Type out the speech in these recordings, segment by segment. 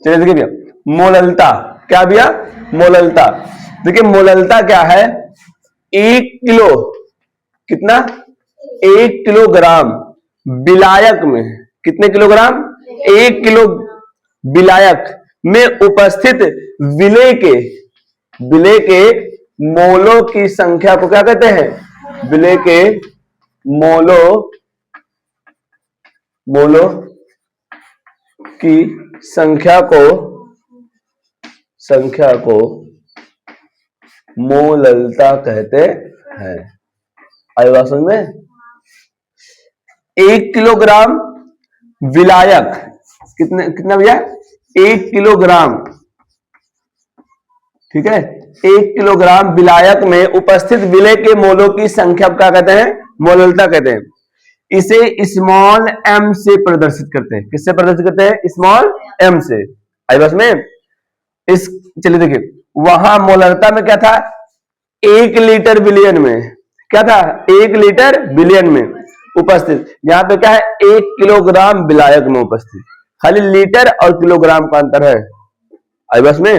चलिए देखिए भैया, मोललता क्या भैया, मोललता। देखिए मोललता क्या है, 1 किलो, कितना, 1 किलोग्राम विलायक में, कितने किलोग्राम, 1 किलो विलायक में उपस्थित विलेय के मोलों की संख्या को क्या कहते हैं, विलेय के मोलों की संख्या को मोललता कहते हैं। आई बात समझ में? 1 किलोग्राम विलायक, कितना भैया, 1 किलोग्राम, ठीक है, 1 किलोग्राम विलायक में उपस्थित विलेय के मोलों की संख्या क्या कहते हैं, मोललता कहते हैं। इसे स्मॉल m से प्रदर्शित करते हैं। किससे प्रदर्शित करते हैं, स्मॉल m से। आई बस में इस, चलिए देखिए, वहां मोललता में क्या था, 1 लीटर बिलियन में, क्या था, 1 लीटर बिलियन में उपस्थित। यहां पे क्या है, 1 किलोग्राम विलायक में उपस्थित, खाली लीटर और किलोग्राम का अंतर है। आई बस में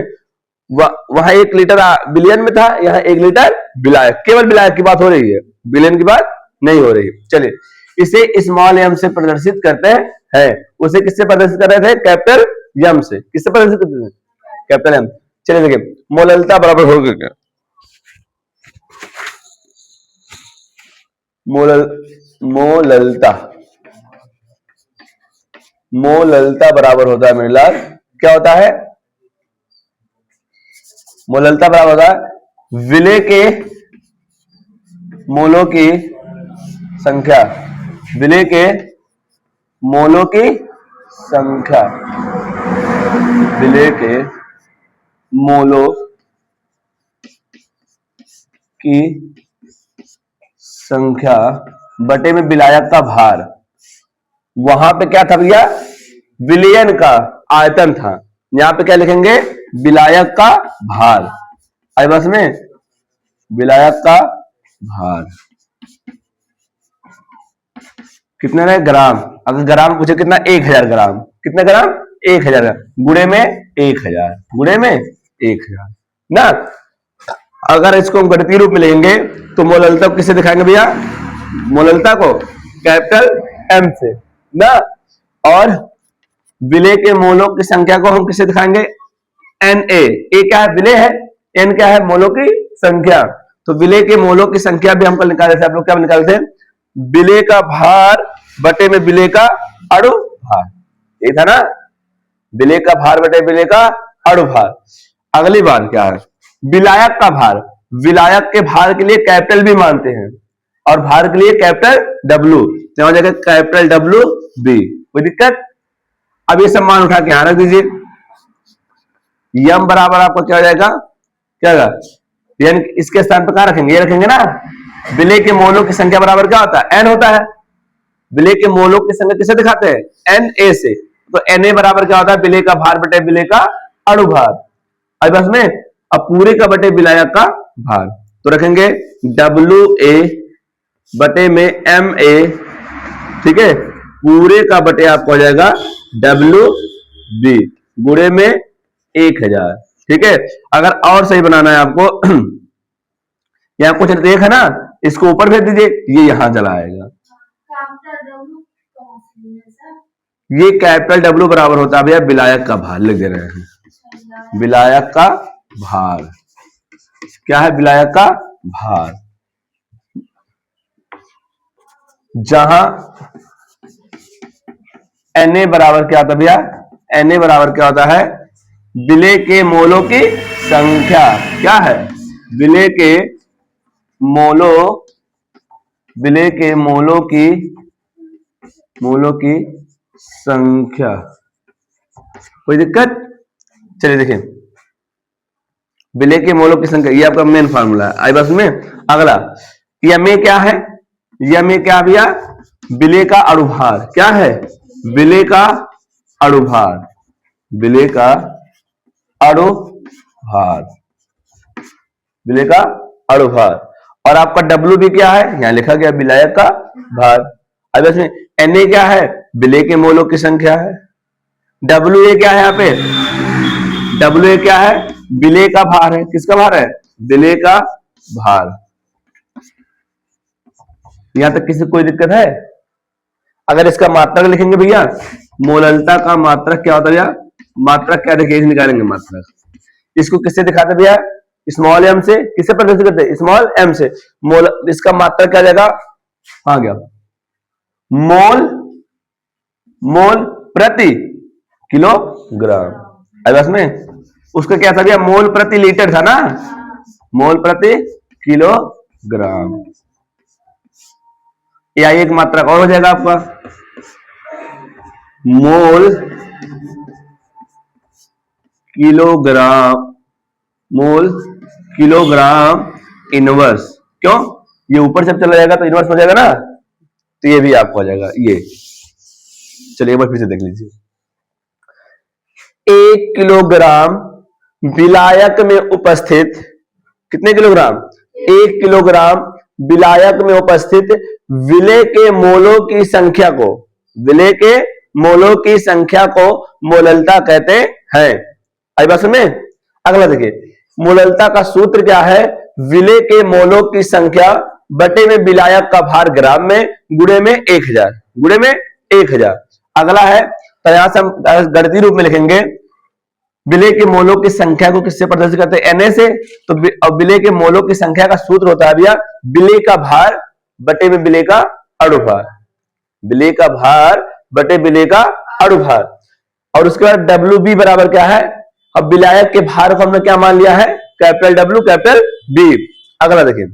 वहां 1 लीटर बिलियन में था, यहाँ 1 लीटर विलायक, केवल विलायक की बात हो रही है, बिलियन की बात नहीं हो रही है। चलिए, इसे स्मॉल m से प्रदर्शित करते हैं। उसे किससे प्रदर्शित कर रहे थे, कैपिटल m से। किससे प्रदर्शित करते थे, कैपिटल M। चलिए देखिए, मोललता बराबर हो गया, मोललता बराबर होता है मेरे लाल, क्या होता है, मोललता बराबर होता है विलेय के मोलों की संख्या, विलेय के मोलों की संख्या, विलेय के मोलों की संख्या बटे में विलायक का भार। वहां पे क्या था भैया, विलयन का आयतन था, यहां पे क्या लिखेंगे, विलायक का भार। आई बस में, विलायक का भार कितना है, ग्राम। अगर ग्राम पूछे कितना, 1000 ग्राम, कितना ग्राम, 1000 ग्राम, गुणे में 1000, गुणे में 1000 ना। अगर इसको हम गणितीय रूप में लेंगे तो मोललता को किससे दिखाएंगे भैया, मोललता को कैपिटल M से ना, और विलेय के मोलों की संख्या को हम किससे दिखाएंगे, Na। ए क्या है, विलेय है, N क्या है, मोलों की संख्या। तो विलेय के मोलों की संख्या भी हम कल निकाले थे, आप लोग क्या निकालते हैं, विलेय का भार बटे में विलेय का अणु भार, ये था ना, विलेय का भार बटे विलेय का अणु भार। अगली बात क्या है, विलायक का भार। विलायक के भार के लिए कैपिटल भी मानते हैं और भार के लिए कैपिटल W, हो जाएगा कैपिटल WB। कोई दिक्कत? अब ये सब मान उठा के यहां रख दीजिए, यम बराबर आपको क्या हो जाएगा, क्या होगा, यानी इसके स्थान पर कहां रखेंगे, ये रखेंगे ना। विलेय के मोलों की संख्या बराबर क्या होता है, n होता है। विलेय के मोलों की संख्या किसे दिखाते हैं, Na से। तो Na बराबर क्या होता है, विलेय का भार बटे विलेय का अणु भार। अब बस में अब पूरे का बटे विलायक का भार, तो रखेंगे WA बटे में MA, ठीक है, पूरे का बटे आपको हो जाएगा WB गुणे में 1000, ठीक है। अगर और सही बनाना है आपको, यहां कुछ देख है ना, इसको ऊपर भेज दीजिए, ये यहां चला आएगा। ये कैपिटल W बराबर होता है भैया विलायक का भार, लिख दे रहे हैं, विलायक का भार। क्या है, विलायक का भार। जहां Na बराबर क्या होता है भैया, Na बराबर क्या होता है, विलेय के मोलों की संख्या। क्या है, विलेय के मोलों की संख्या। कोई दिक्कत? चलिए देखिए, विलेय के मोलों की संख्या, ये आपका मेन फार्मूला है। आई बस में अगला, यमे क्या है, यमे क्या भैया, विलेय का अणुभार। क्या है, विलेय का अणुभार, विलेय का अणुभार, विलेय का अणुभार। और आपका W भी क्या है, यहां लिखा गया विलायक का भार। अब इसमें Na क्या है, विलेय के मोलों की संख्या है। WA क्या है, यहाँ पे WA क्या है? विलेय का भार है। किसका भार है? विलेय का भार। यहां तक किसी कोई दिक्कत है? अगर इसका मात्रक लिखेंगे भैया, मोललता का मात्रक क्या होता है भैया? मात्रक क्या देखिए, निकालेंगे मात्रक। इसको किससे दिखाते भैया? स्मॉल एम से। किससे प्रदर्शित करते हैं? स्मॉल एम से। मोल, इसका मात्रक क्या जाएगा? आ गया मोल, मोल प्रति किलोग्राम। अब इसमें उसका क्या था भैया? मोल प्रति लीटर था ना, मोल प्रति किलोग्राम। या एक मात्रक और हो जाएगा आपका, मोल किलोग्राम, मोल किलोग्राम इनवर्स। क्यों? ये ऊपर जब चला जाएगा तो इनवर्स हो जाएगा ना, तो ये भी आपको आ जाएगा ये। चलिए एक बार फिर से देख लीजिए। 1 किलोग्राम विलायक में उपस्थित, कितने किलोग्राम? 1 किलोग्राम विलायक में उपस्थित विलेय के मोलों की संख्या को, विलेय के मोलों की संख्या को मोललता कहते हैं। आई बात समझ में? अगला देखिए, मोललता का सूत्र क्या है? विलेय के मोलों की संख्या बटे में विलायक का भार ग्राम में, गुणे में 1000, गुणे में 1000। अगला है, तो यहां से हम गणितीय रूप में लिखेंगे, विलेय के मोलों की संख्या को किससे प्रदर्शित करते हैं? Na से। तो विलेय के मोलों की संख्या का सूत्र होता है भैया विलेय का भार बटे में विलेय का अणुभार, विलेय का भार बटे विलेय का अणुभार। और उसके बाद WB बराबर क्या है? अब विलायक के भार को हमने क्या मान लिया है? Capital W capital B। अगला देखिए,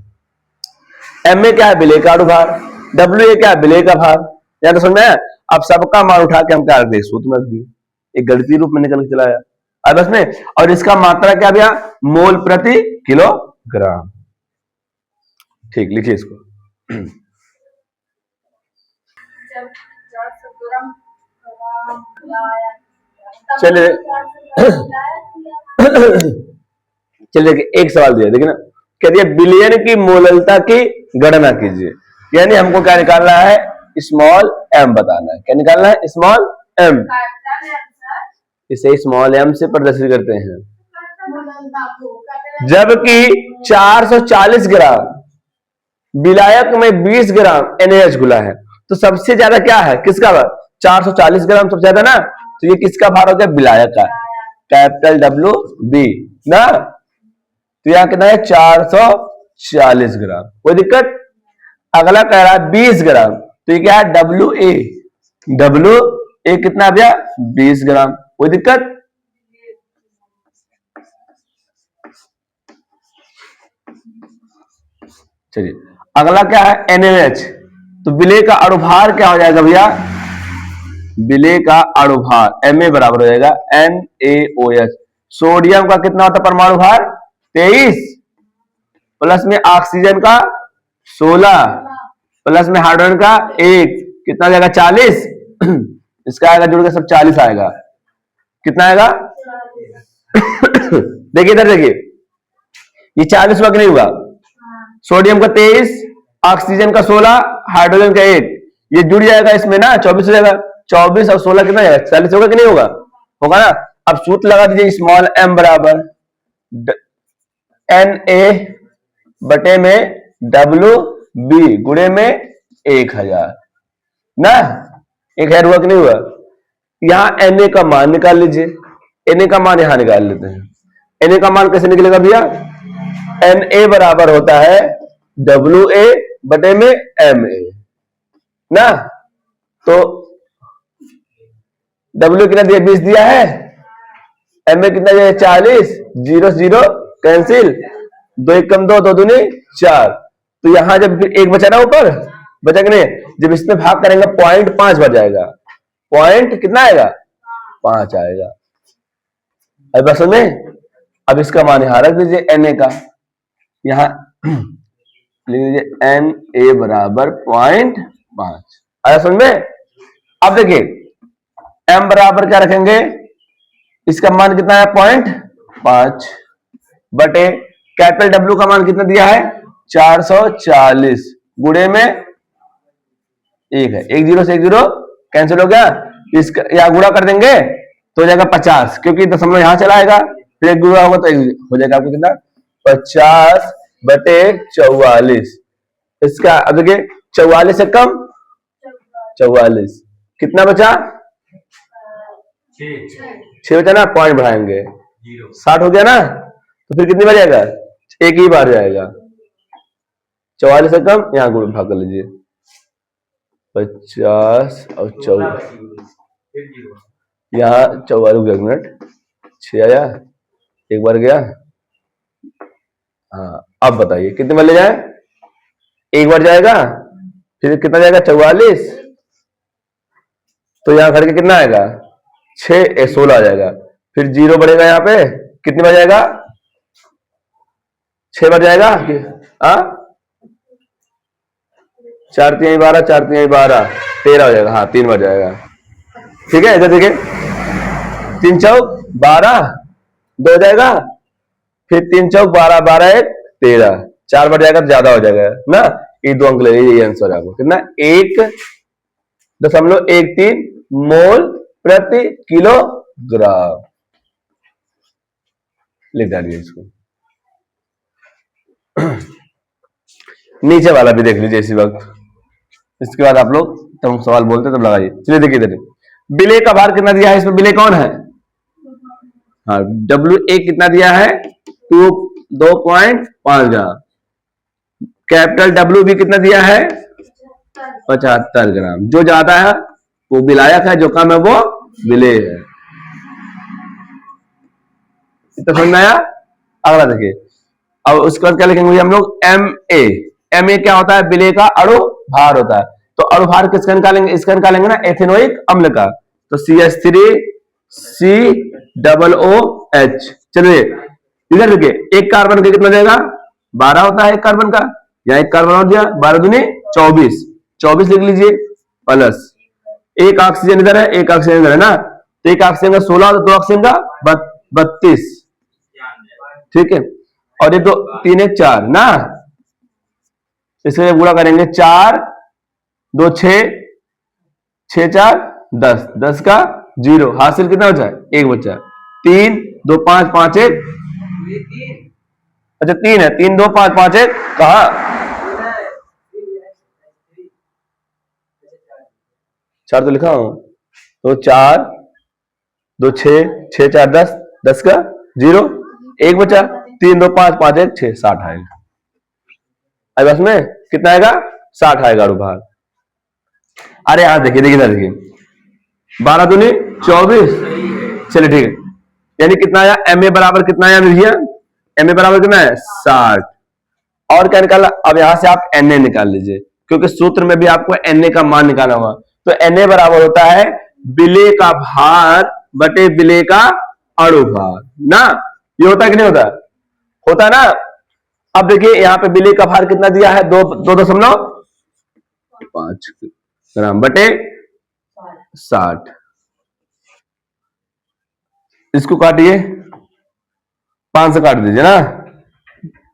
MA क्या है? विलेय का अणुभार। WA क्या है? विलेय का भार। या तो समझ में? अब सबका मान उठा के हम क्या रख दें? सूत्र में रख दिए, एक गणितीय रूप में निकल के चलाया। अब इसमें, और इसका मात्रा क्या भैया? मोल प्रति किलोग्राम। ठीक, लिखिए इसको। चलिए चलिए देखिए, एक सवाल दिया, देखिए ना, कह दिया बिलियन की मोललता की गणना कीजिए। यानी हमको क्या निकालना है? स्मॉल m बताना है। क्या निकालना है? Small m। इसे स्मॉल m से प्रदर्शित करते हैं। जबकि 440 ग्राम विलायक में 20 ग्राम NaH घुला है, तो सबसे ज्यादा क्या है? किसका भार? 440 ग्राम सबसे ज्यादा ना, तो ये किसका भार हो गया? विलायक का, कैपिटल WB ना। तो यहां कितना है? 440 ग्राम। कोई दिक्कत? अगला कह रहा है 20 ग्राम, तो ये क्या है? WA, WA कितना भैया? 20 ग्राम। कोई दिक्कत? चलिए अगला क्या है? NaH। तो विलेय का अणुभार क्या हो जाएगा भैया? विलेय का अणुभार Ma बराबर हो जाएगा NaOH। सोडियम का कितना होता है परमाणु भार? 23, प्लस में ऑक्सीजन का 16, प्लस में हाइड्रोजन का 1, कितना जाएगा? 40। इसका आएगा जुड़ के सब 40 आएगा। कितना आएगा? देखिए इधर देखिए, ये 40 हुआ कि नहीं हुआ? सोडियम का 23, ऑक्सीजन का 16, हाइड्रोजन का 1, ये जुड़ जाएगा इसमें ना, 24 हो जाएगा। 24 और 16 कितना जाएगा? 40 होगा कि नहीं होगा? होगा ना। अब सूत्र लगा दीजिए, स्मॉल m बराबर Na बटे में WB गुणे में 1000 ना। 1000 हुआ कि नहीं हुआ? यहां Na का मान निकाल लीजिए। Na का मान यहां निकाल लेते हैं। Na का मान कैसे निकलेगा भैया? Na बराबर होता है WA बटे में Ma ना। तो W कितना दिया? 20 दिया है। Ma कितना दिया? 40। 0 0 कैंसिल, 2 1 कम 2, 2 दूनी 4। तो यहां जब एक बचा ना ऊपर, बचा कि नहीं? जब इसमें भाग करेंगे 0.5 बच जाएगा। पॉइंट कितना आएगा? 5 आएगा। अब बस में, अब इसका मान यहां रख दीजिए Na का, यहां लिख दीजिए Na बराबर 0.5। आया समझ में? अब देखिए m बराबर क्या रखेंगे? इसका मान कितना है? 0.5 बटे कैपिटल W का मान कितना दिया है? 440 गुणे में 1 है। 1 0 से 1 0 कैंसिल हो गया। इसका या गुणा कर देंगे तो हो जाएगा 50, क्योंकि दशमलव यहां चला आएगा, फिर एक गुणा होगा तो एक हो जाएगा आपको कितना 50/44। इसका अब देखिए 44 से कम 44, कितना बचा 6 बचा ना, पॉइंट बढ़ाएंगे 60 हो गया ना, तो फिर कितनी बार जाएगा, एक ही बार जाएगा। 44 से कम यहाँ गुण भाग कर लीजिए, 50 और 44, यहाँ 44 मिनट 6 आया, एक बार गया। हाँ अब बताइए कितने बार ले जाए, एक बार जाएगा, फिर कितना जाएगा 44, तो यहाँ खड़ के कितना आएगा 16 आ जाएगा, फिर 0 बढ़ेगा यहाँ पे, कितनी बार जाएगा 6 बार जाएगा। हाँ 4 3 12, 4 3 12, 13 हो जाएगा। हाँ 3 बार जाएगा, ठीक है। इधर देखिए 3 चौक 12, 2 जाएगा, फिर 3 चौक 12, 12 1 13, 4 बार जाएगा तो ज्यादा हो जाएगा ना, ये 2 अंक ले लीजिए, ये आंसर आपको कितना 1.13 मोल प्रति किलोग्राम। लिख डालिए इसको। नीचे वाला भी देख लीजिए इसी वक्त, इसके बाद आप लोग तब सवाल बोलते तब लगाइए। चलिए देखिए इधर विलेय का भार कितना दिया है, इसमें विलेय कौन है, हाँ WA कितना दिया है 2.5 ग्राम, कैपिटल W भी कितना दिया है 75 ग्राम। जो ज्यादा है वो विलायक है, जो कम है वो विलेय है। इतना समझ में आया। अगला देखिए, अब उसके बाद क्या लिखेंगे हम लोग MA क्या होता है, विलेय का अणु भार होता है। तो अणु भार किसका निकालेंगे, इसका निकालेंगे ना एथेनोइक अम्ल का, तो CH3COOH। चलिए इधर देखिए, एक कार्बन का कितना देगा 12 होता है एक कार्बन का, यहाँ एक कार्बन और दिया 12 दूनी 24 लिख लीजिए, प्लस एक ऑक्सीजन इधर है, एक ऑक्सीजन इधर है ना, तो एक ऑक्सीजन का 16, दो ऑक्सीजन का 32, ठीक है। और ये तो 3 1 4 ना, इससे गुणा करेंगे 4 2 6 6 4 10, 10 का 0, हासिल कितना बचा है, एक बचा, 3 2 5 5 1, अच्छा 3 है, 3 2 5 5 1 कहा, 4 तो लिखा हूं, तो 4 2 6 6 4 10, 10 का 0, एक बचा, 3 2 5 5 1 6, 60 आएगा। अब इसमें कितना आएगा 60 आएगा भार। अरे यहां देखिए 12 दूनी 24, चलिए ठीक है, यानी कितना आया MA बराबर कितना आया भैया, MA बराबर कितना है 60। और क्या निकाला, अब यहां से आप Na निकाल लीजिए, क्योंकि सूत्र में भी आपको Na का मान निकालना होगा। तो Na बराबर होता है विलेय का भार बटे विलेय का अणु भार ना, ये होता है कि नहीं होता, होता है ना। अब देखिए यहाँ पे विलेय का भार कितना दिया है 2.5 ग्राम बटे 60, इसको काटिए, 5 से काट दीजिए ना,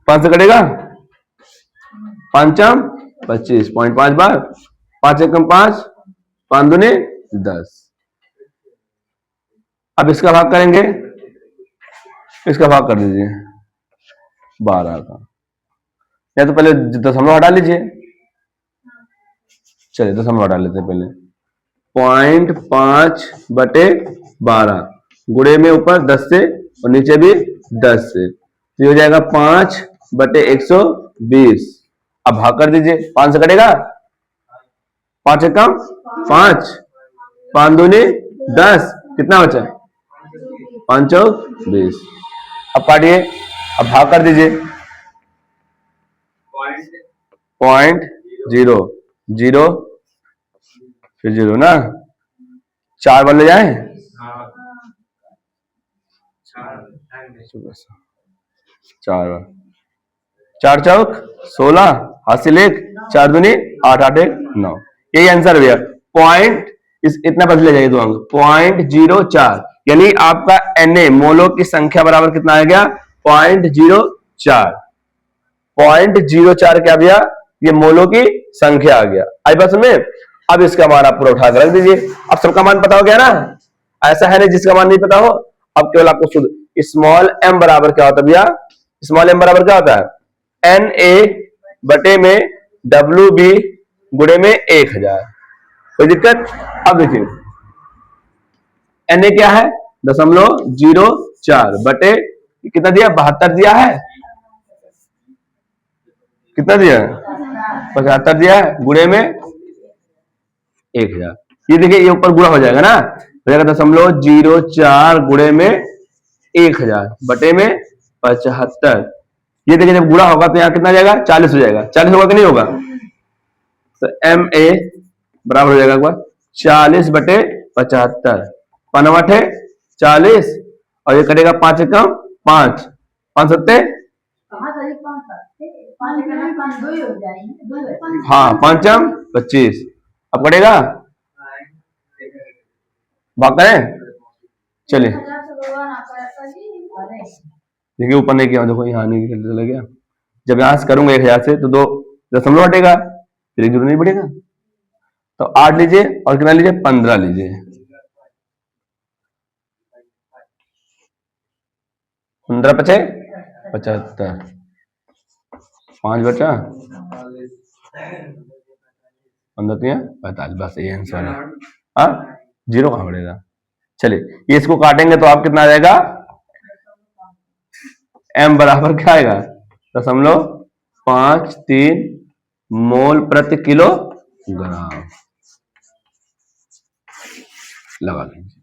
5 से कटेगा 5 25.5 बार, 5 एकम 5, 5 दूनी 10। अब इसका भाग करेंगे, इसका भाग कर दीजिए 12 का, या तो पहले दशमलव हटा लीजिए, चलिए दशमलव हटा लेते हैं पहले, 0.5/12 गुणे में ऊपर 10 से और नीचे भी 10 से, तो हो जाएगा 5/120। अब भाग कर दीजिए, 5 से कटेगा, 5 एकम 5, 5 दूनी 10, कितना बचा 5 चौक 20। अब काटिए, अब भाग कर दीजिए, 0.0 फिर 0 ना, 4 बार ले जाए, 4 बार, 4 चौक 16, हासिल 1, 4 दूनी 8 8 1 9, यही आंसर भैया। पॉइंट इतना बदले जाइए दो अंक, 0.04, यानी आपका Na मोलों की संख्या बराबर कितना आ गया 0.04। 0.04 क्या भैया, ये मोलों की संख्या आ गया। आई बात समझ में। अब इसका मान आप पूरा उठा कर रख दीजिए, अब सबका मान पता हो गया ना, ऐसा है नहीं जिसका मान नहीं पता हो। अब केवल आपको शुद्ध स्मॉल m बराबर क्या होता है भैया, स्मॉल m बराबर क्या होता है, एन ए बटे में डब्ल्यू बी गुणे में 1000। कोई दिक्कत? अब देखिए एन ए क्या है 0.04 बटे कितना दिया, 72 दिया है, कितना दिया, 75 दिया है, गुणे में 1000। ये देखिए ये ऊपर गुणा हो जाएगा ना, हो जाएगा 0.04 गुणे में 1000 बटे में 75। ये देखिए जब गुणा होगा तो यहाँ कितना जाएगा, 40 हो जाएगा। 40 होगा कि नहीं होगा? तो एम ए बराबर हो जाएगा 40 बटे 75, 5 है 40 और ये कटेगा 5 कम 5, 5 सत्ते, हाँ 5 25। अब कटेगा, भाग करें, चलिए देखिए ऊपर नहीं किया, देखो यहाँ नहीं चला गया। जब यहां से करूंगा 1000 से तो 2 दशमलव हटेगा, फिर 1 नहीं बढ़ेगा। तो 8 लीजिए और कितना लीजिए, 15 लीजिए, 15 पचे 75, 5 बचा 15 45, बस ये आंसर है। हाँ 0 कहां बढ़ेगा। चलिए ये इसको काटेंगे तो आप कितना आ जाएगा, m बराबर क्या आएगा 0.53 मोल प्रति किलोग्राम। लगा लेंगे।